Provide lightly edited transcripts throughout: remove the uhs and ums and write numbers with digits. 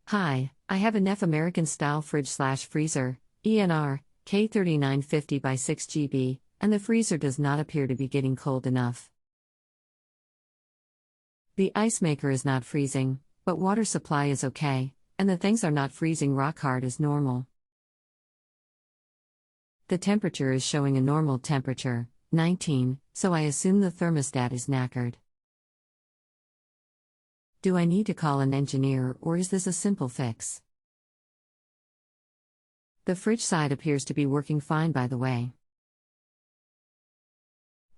Hi, I have a Neff American-style fridge/freezer, ENR, K3950X6GB, and the freezer does not appear to be getting cold enough. The ice maker is not freezing, but water supply is okay, and the things are not freezing rock hard as normal. The temperature is showing a normal temperature, 19, so I assume the thermostat is knackered. Do I need to call an engineer, or is this a simple fix? The fridge side appears to be working fine, by the way.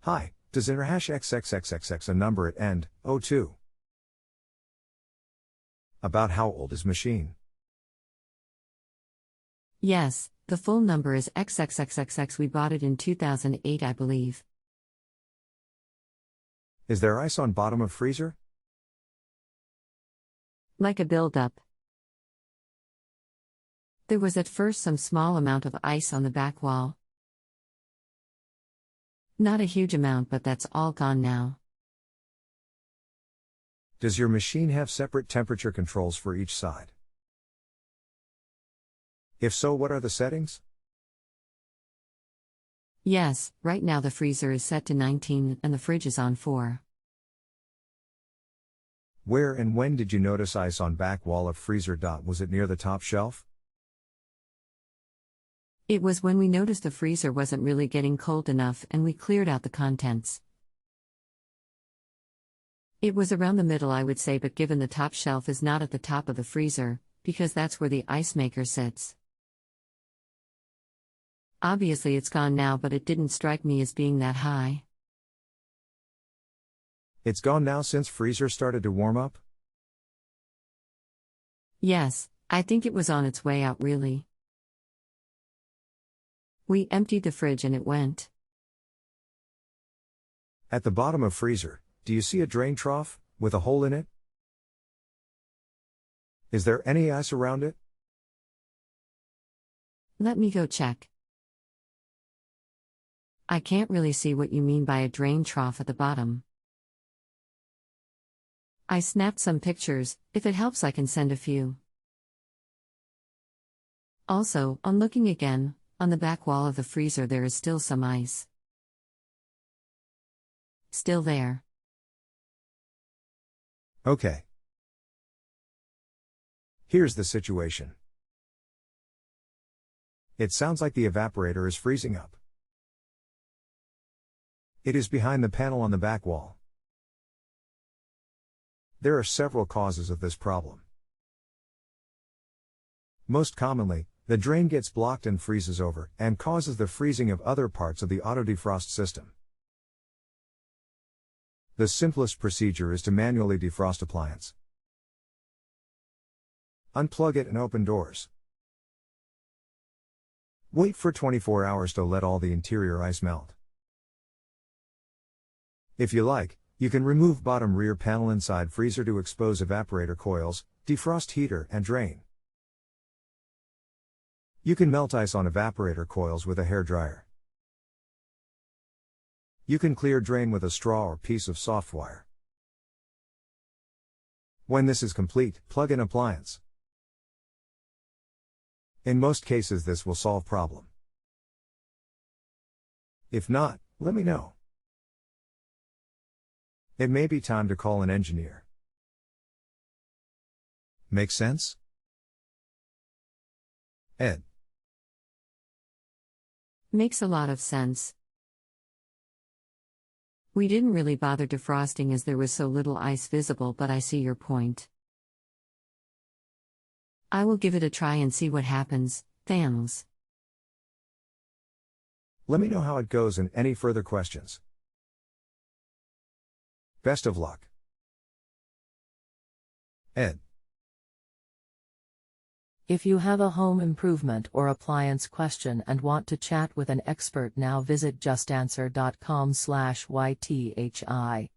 Hi, does ENR #XXXXX a number at end 02? About how old is machine? Yes, the full number is XXXXX. We bought it in 2008, I believe. Is there ice on bottom of freezer? Like a buildup. There was at first some small amount of ice on the back wall. Not a huge amount, but that's all gone now. Does your machine have separate temperature controls for each side? If so, what are the settings? Yes, right now the freezer is set to 19 and the fridge is on 4. Where and when did you notice ice on back wall of freezer? Was it near the top shelf? It was when we noticed the freezer wasn't really getting cold enough and we cleared out the contents. It was around the middle, I would say, but given the top shelf is not at the top of the freezer, because that's where the ice maker sits. Obviously it's gone now, but it didn't strike me as being that high. It's gone now since freezer started to warm up? Yes, I think it was on its way out, really. We emptied the fridge and it went. At the bottom of freezer, do you see a drain trough, with a hole in it? Is there any ice around it? Let me go check. I can't really see what you mean by a drain trough at the bottom. I snapped some pictures. If it helps, I can send a few. Also, on looking again, on the back wall of the freezer there is still some ice. Still there. Okay. Here's the situation. It sounds like the evaporator is freezing up. It is behind the panel on the back wall. There are several causes of this problem. Most commonly, the drain gets blocked and freezes over, and causes the freezing of other parts of the auto-defrost system. The simplest procedure is to manually defrost appliance. Unplug it and open doors. Wait for 24 hours to let all the interior ice melt. If you like, you can remove bottom rear panel inside freezer to expose evaporator coils, defrost heater, and drain. You can melt ice on evaporator coils with a hairdryer. You can clear drain with a straw or piece of soft wire. When this is complete, plug in appliance. In most cases this will solve problem. If not, let me know. It may be time to call an engineer. Make sense? Ed. Makes a lot of sense. We didn't really bother defrosting as there was so little ice visible, but I see your point. I will give it a try and see what happens. Thanks. Let me know how it goes and any further questions. Best of luck. Ed. If you have a home improvement or appliance question and want to chat with an expert, now visit JustAnswer.com/YTHI.